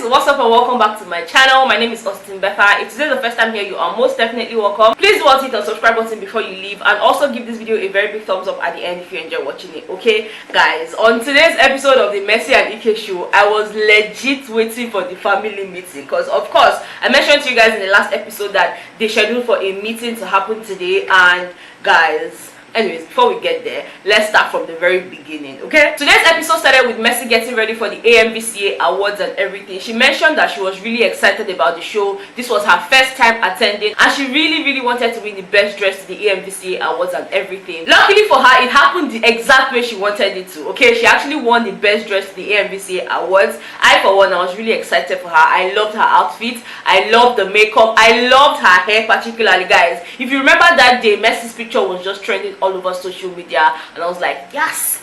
what's up and welcome back to my channel. My name is Austin Betha. If today is the first time here, you are most definitely welcome. Please do hit the subscribe button before you leave, and also give this video a very big thumbs up at the end if you enjoy watching it. Okay guys, on today's episode of the Mercy and Ike show, I was legit waiting for the family meeting because of course I mentioned to you guys in the last episode that they scheduled for a meeting to happen today. And guys, anyways, before we get there, let's start from the very beginning, okay? Today's episode started with Mercy getting ready for the AMVCA awards and everything. She mentioned that she was really excited about the show. This was her first time attending, and she really wanted to win the best dress to the AMVCA awards and everything. Luckily for her, it happened the exact way she wanted it to, okay? She actually won the best dress to the AMVCA awards. I, for one, I was really excited for her. I loved her outfit. I loved the makeup. I loved her hair particularly, guys. If you remember that day, Mercy's picture was just trending all over social media, and I was like, yes.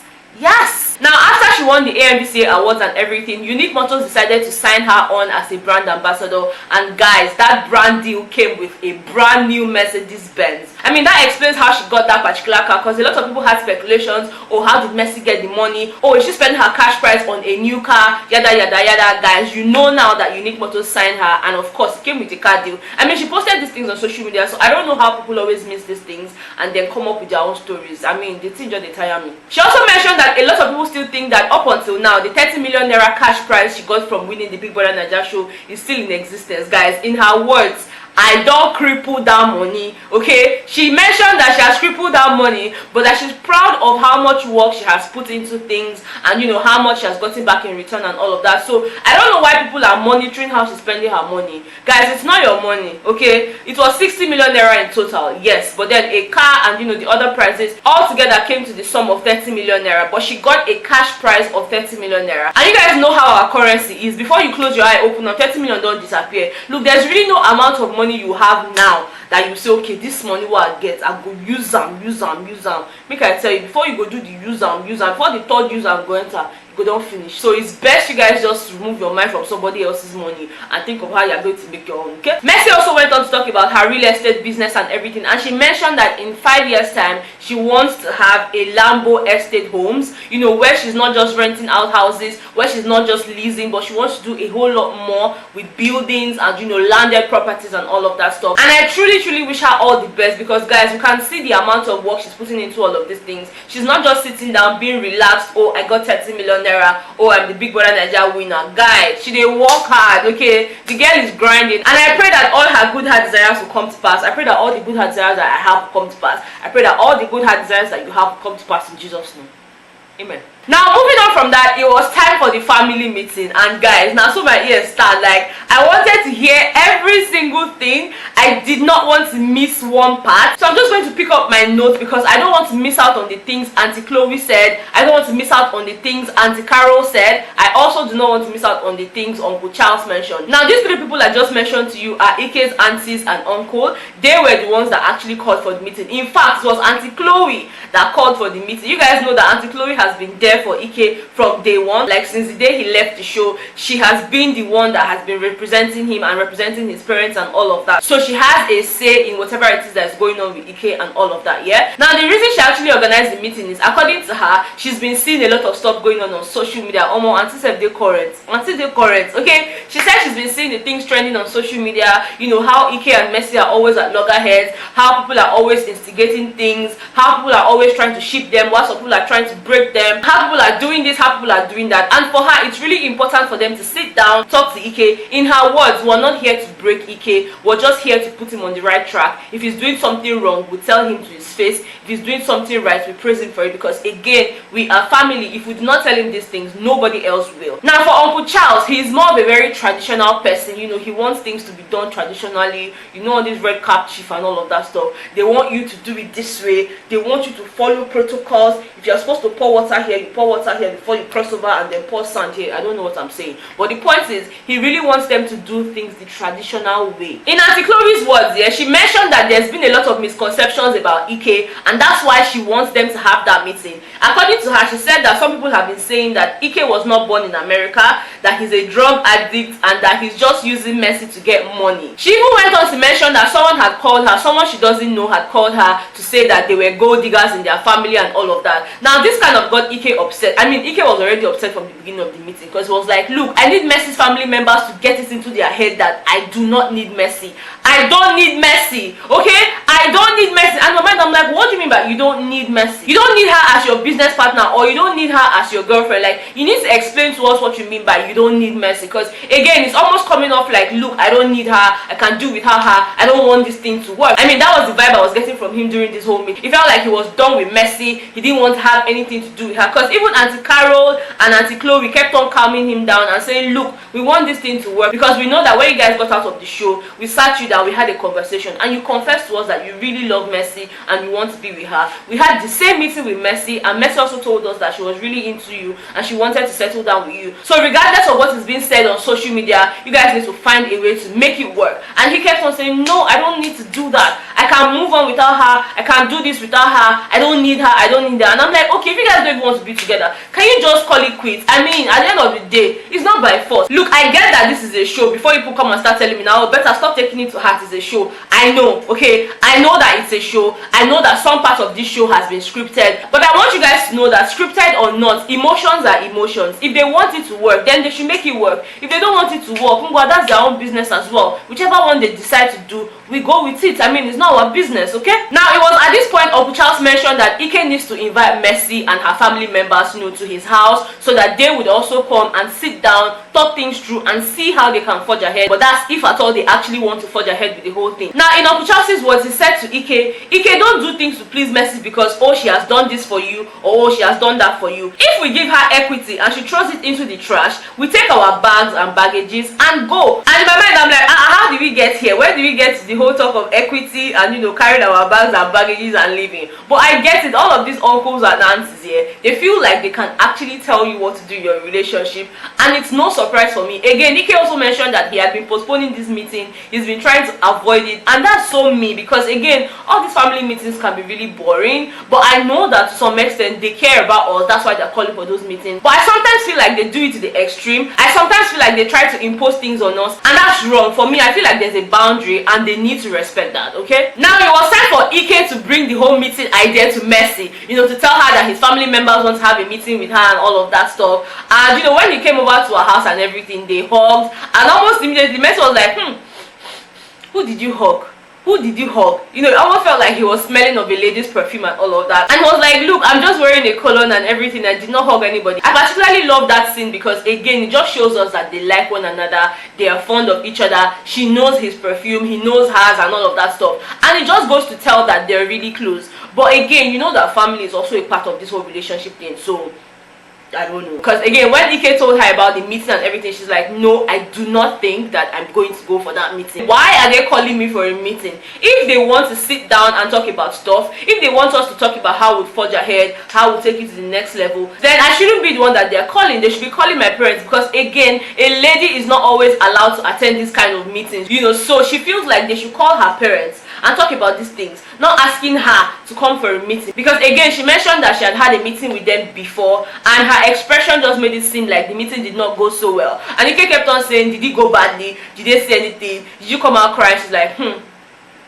Now, after she won the AMVCA awards and everything, Unique Motors decided to sign her on as a brand ambassador. And guys, that brand deal came with a brand new Mercedes-Benz. I mean, that explains how she got that particular car, because a lot of people had speculations. Oh, how did Mercy get the money? Oh, is she spending her cash price on a new car? Yada yada. Guys, you know now that Unique Motors signed her, and of course it came with a car deal. I mean, she posted these things on social media, so I don't know how people always miss these things and then come up with their own stories. I mean, the thing just they tire me. She also mentioned that a lot of people still think that up until now the 30 million naira cash prize she got from winning the Big Brother NAIJA show is still in existence. Guys, in her words, I don't cripple that money, okay? She mentioned that she has crippled that money, but that she's proud of how much work she has put into things, and you know how much she has gotten back in return and all of that. So I don't know why people are monitoring how she's spending her money. Guys, it's not your money, okay? It was 60 million naira in total, yes, but then a car and you know the other prizes all together came to the sum of 30 million naira, but she got a cash prize of 30 million naira. And you guys know how our currency is. Before you close your eye open up, 30 million don't disappear. Look, there's really no amount of money you have now that you say, okay, this money what I get, I go use them. Make I tell you, before you go do the use them, before the third use I'm going to go don't finish. So it's best you guys just remove your mind from somebody else's money and think of how you're going to make your own, okay? Mercy also went on to talk about her real estate business and everything, and she mentioned that in 5 years time she wants to have a Lambo estate homes, you know, where she's not just renting out houses, where she's not just leasing, but she wants to do a whole lot more with buildings and you know landed properties and all of that stuff. And I truly wish her all the best, because guys, you can see the amount of work she's putting into all of these things. She's not just sitting down being relaxed. Oh, I got 30 million naira, oh, I'm the Big Brother NAIJA winner. Guys, she did work hard, okay? The girl is grinding, and I pray that all her good heart desires will come to pass. I pray that all the good heart desires that I have will come to pass. I pray that all the good heart desires that you have will come to pass in Jesus' name. Amen. Now, moving on from that, it was time for the family meeting, and guys, now so my ears start, like, I wanted to hear every single thing. I did not want to miss one part, so I'm just going to pick up my notes because I don't want to miss out on the things Auntie Chloe said. I don't want to miss out on the things Auntie Carol said. I also do not want to miss out on the things Uncle Charles mentioned. Now, these three people I just mentioned to you are Ike's aunties and uncle. They were the ones that actually called for the meeting. In fact, it was Auntie Chloe that called for the meeting. You guys know that Auntie Chloe has been there for Ike from day one. Like, since the day he left the show, she has been the one that has been representing him and representing his parents and all of that. So she has a say in whatever it is that's going on with Ike and all of that, yeah? Now, the reason she actually organized the meeting is, according to her, she's been seeing a lot of stuff going on social media. Auntie said they correct, okay? She said she's been seeing the things trending on social media, you know, how Ike and Mercy are always at loggerheads, how people are always instigating things, how people are always trying to ship them, while some people are trying to break them, how people are doing this, how people are doing that. And for her, it's really important for them to sit down, talk to Ike. In her words, we're not here to break Ike, we're just here to put him on the right track. If he's doing something wrong, we tell him to his face. If he's doing something right, we praise him for it, because again, we are family. If we do not tell him these things, nobody else will. Now, for Uncle Charles, he's more of a very traditional person. You know, he wants things to be done traditionally. You know, this red cap chief and all of that stuff. They want you to do it this way. They want you to follow protocols. If you're supposed to pour water here, you pour water here before you cross over, and then pour sand here. I don't know what I'm saying, but the point is, he really wants them to do things the traditional way. In Auntie Chloe's words, yeah, she mentioned that there's been a lot of misconceptions about Ike, and that's why she wants them to have that meeting. According to her, she said that some people have been saying that Ike was not born in America, that he's a drug addict, and that he's just using Mercy to get money. She even went on to mention that someone had called her, someone she doesn't know had called her to say that they were gold diggers in their family and all of that. Now this kind of got Ike upset. I mean, Ike was already upset from the beginning of the meeting, because it was like, look, I need Mercy's family members to get it into their head that I do not need Mercy. I don't need Mercy, okay? I don't need Mercy. And in my mind, I'm like, what do you mean by you don't need Mercy? You don't need her as your business partner, or you don't need her as your girlfriend. Like, you need to explain to us what you mean by you don't need Mercy, because again, it's almost coming off like, look, I don't need her, I can do without her, I don't want this thing to work. I mean, that was the vibe I was getting from him during this whole meeting. It felt like he was done with Mercy. He didn't want to have anything to do with her, because even Auntie Carol and Auntie Chloe kept on calming him down and saying, look, we want this thing to work, because we know that when you guys got out of the show, we sat you down, we had a conversation, and you confessed to us that you really love Mercy and you want to be with her. We had the same meeting with Mercy, and Mercy also told us that she was really into you and she wanted to settle down with you. So regardless of what is being said on social media, you guys need to find a way to make it work. And he kept on saying, no, I don't need to do that. I can move on without her. I can do this without her. I don't need her. I don't need her. And I'm like, okay, if you guys don't even want to be together, can you just call it quits? I mean, at the end of the day, it's not by force. Look, I get that this is a show. Before people come and start telling me now, better stop taking it to heart, it's a show. I know, okay? I know that it's a show. I know that some part of this show has been scripted. But I want you guys to know that scripted or not, emotions are emotions. If they want it to work, then they should make it work. If they don't want it to work, well, that's their own business as well. Whichever one they decide to do, we go with it. I mean, it's not our business, okay? Now, it was at this point Charles mentioned that Ike needs to invite Mercy and her family members, to his house, so that they would also come and sit down, talk things through, and see how they can forge ahead. But that's if at all they actually want to forge ahead with the whole thing. Now, in Charles's words, he said to Ike, don't do things to please Mercy because, oh, she has done this for you, or oh, she has done that for you. If we give her equity and she throws it into the trash, we take our bags and baggages and go. And in my mind, I'm like, how did we get here? Where did we get to the whole talk of equity and, carrying our bags and baggages and leaving? But I get it. All of these uncles and aunties here, they feel like they can actually tell you what to do in your relationship, and it's no surprise for me. Again, Ike also mentioned that he had been postponing this meeting. He's been trying to avoid it, and that's so me, because again, all these family meetings can be really boring, but I know that to some extent they care about us. That's why they're calling for those meetings. But I sometimes feel like they do it to the extreme. I sometimes feel like they try to impose things on us, and that's wrong. For me, I feel like there's a boundary and they need to respect that, okay? Now, it was time for Ike to bring the whole meeting idea to Mercy, to tell her that his family members want to have a meeting with her and all of that stuff. And when he came over to her house and everything, they hugged, and almost immediately Mercy was like, who did you hug? Who did you hug? It almost felt like he was smelling of a lady's perfume and all of that. And he was like, look, I'm just wearing a cologne and everything. I did not hug anybody. I particularly love that scene because, again, it just shows us that they like one another. They are fond of each other. She knows his perfume. He knows hers and all of that stuff. And it just goes to tell that they're really close. But again, that family is also a part of this whole relationship thing. So I don't know. Because again, when Ike told her about the meeting and everything, she's like, no, I do not think that I'm going to go for that meeting. Why are they calling me for a meeting? If they want to sit down and talk about stuff, if they want us to talk about how we'll forge ahead, how we'll take it to the next level, then I shouldn't be the one that they're calling. They should be calling my parents, because again, a lady is not always allowed to attend these kind of meetings, so she feels like they should call her parents and talk about these things, not asking her to come for a meeting. Because again, she mentioned that she had a meeting with them before, and her expression just made it seem like the meeting did not go so well. And Ike kept on saying, did it go badly? Did they say anything? Did you come out crying? She's like,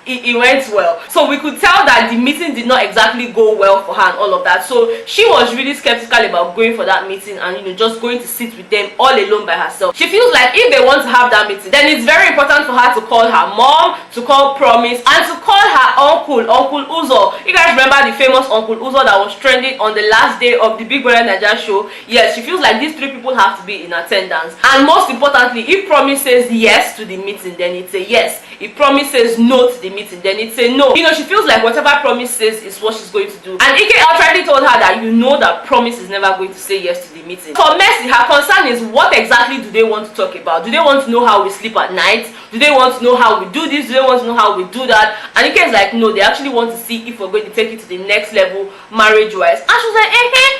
it went well. So we could tell that the meeting did not exactly go well for her and all of that. So she was really skeptical about going for that meeting and just going to sit with them all alone by herself. She feels like if they want to have that meeting, then it's very important for her to call her mom, to call Promise, and to call her Uncle Uzo. You guys remember the famous Uncle Uzo that was trending on the last day of the Big Brother NAIJA show? Yes, she feels like these three people have to be in attendance. And most importantly, if Promise says yes to the meeting, then it's a yes. If Promise says no to the meeting, then it's a no. She feels like whatever Promise says is what she's going to do. And Ike outrightly told her that that Promise is never going to say yes to the meeting. For Mercy, her concern is, what exactly do they want to talk about? Do they want to know how we sleep at night? Do they want to know how we do this? Do they want to know how we do that? And Ike is like, no, they actually want to see if we're going to take it to the next level marriage-wise. And she was like,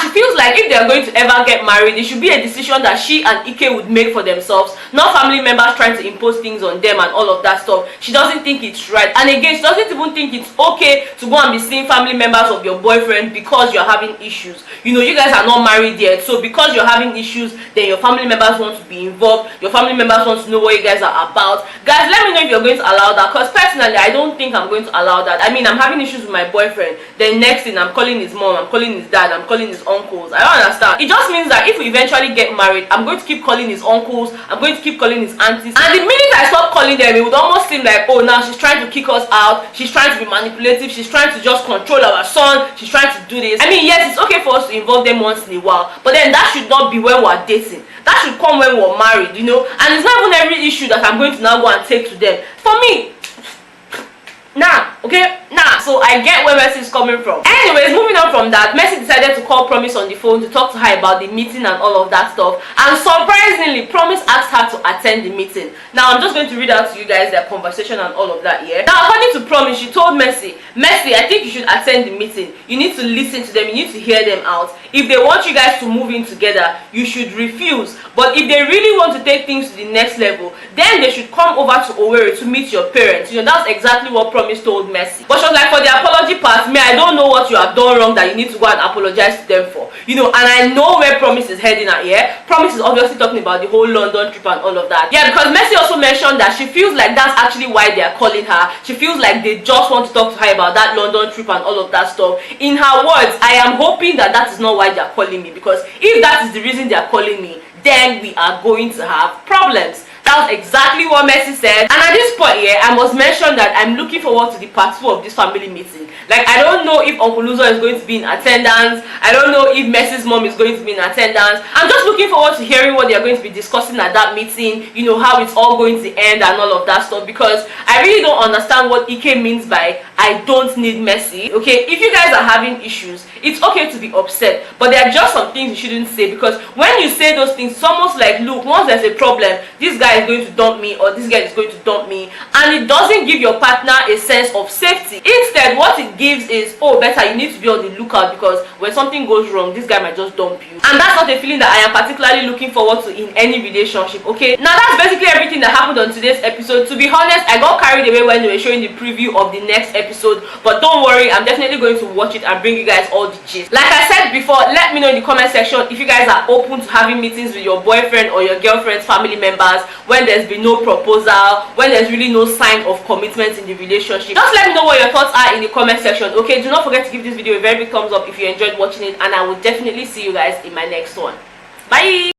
She feels like if they're going to ever get married, it should be a decision that she and Ike would make for themselves, not family members trying to impose things on them and all of that stuff. up. She doesn't think it's right. And again, she doesn't even think it's okay to go and be seeing family members of your boyfriend because you're having issues. You know, you guys are not married yet, so because you're having issues, then your family members want to be involved. Your family members want to know what you guys are about. Guys, let me know if you're going to allow that, because personally, I don't think I'm going to allow that. I mean, I'm having issues with my boyfriend, then next thing, I'm calling his mom, I'm calling his dad, I'm calling his uncles. I don't understand. It just means that if we eventually get married, I'm going to keep calling his uncles, I'm going to keep calling his aunties, and the minute I stop calling them, it would almost seem like, oh, now she's trying to kick us out, she's trying to be manipulative, she's trying to just control our son, she's trying to do this. I mean, yes, it's okay for us to involve them once in a while, but then that should not be when we're dating. That should come when we're married, you know. And it's not even every issue that I'm going to now go and take to them. For me, nah, okay, nah. So I get where Mercy is coming from. Anyways, moving on from that, Mercy decided to call Promise on the phone to talk to her about the meeting and all of that stuff. And surprisingly, Promise asked her to attend the meeting. Now I'm just going to read out to you guys their conversation and all of that here. Now, according to Promise, she told Mercy, I think you should attend the meeting. You need to listen to them, you need to hear them out. If they want you guys to move in together, you should refuse. But if they really want to take things to the next level, then they should come over to Owerri to meet your parents. You know, that's exactly what Promise told Mercy. But she was like, for the apology part, me, I don't know what you have done wrong that you need to go and apologize to them for. You know, and I know where Promise is heading at here. Promise is obviously talking about the whole London trip and all of that. Yeah, because Mercy also mentioned that she feels like that's actually why they are calling her. She feels like they just want to talk to her about that London trip and all of that stuff. In her words, I am hoping that that is not why they are calling me, because if that is the reason they are calling me, then we are going to have problems. That was exactly what Mercy said. And at this point here, I must mention that I'm looking forward to the part 2 of this family meeting. Like, I don't know if Uncle Uzo is going to be in attendance. I don't know if Mercy's mom is going to be in attendance. I'm just looking forward to hearing what they are going to be discussing at that meeting. You know, how it's all going to end and all of that stuff. Because I really don't understand what Ike means by I don't need Mercy. Okay, if you guys are having issues, it's okay to be upset. But there are just some things you shouldn't say. Because when you say those things, it's almost like, look, once there's a problem, this guy is going to dump me, or this guy is going to dump me, and it doesn't give your partner a sense of safety. Instead, what it gives is, oh, better, you need to be on the lookout, because when something goes wrong, this guy might just dump you. And that's not a feeling that I am particularly looking forward to in any relationship. Okay, now that's basically everything that happened on today's episode. To be honest, I got carried away when they were showing the preview of the next episode, but don't worry, I'm definitely going to watch it and bring you guys all the gist. Like I said before, let me know in the comment section if you guys are open to having meetings with your boyfriend or your girlfriend's family members when there's been no proposal, when there's really no sign of commitment in the relationship. Just let me know what your thoughts are in the comment section. Okay, do not forget to give this video a very big thumbs up if you enjoyed watching it, and I will definitely see you guys in my next one. Bye.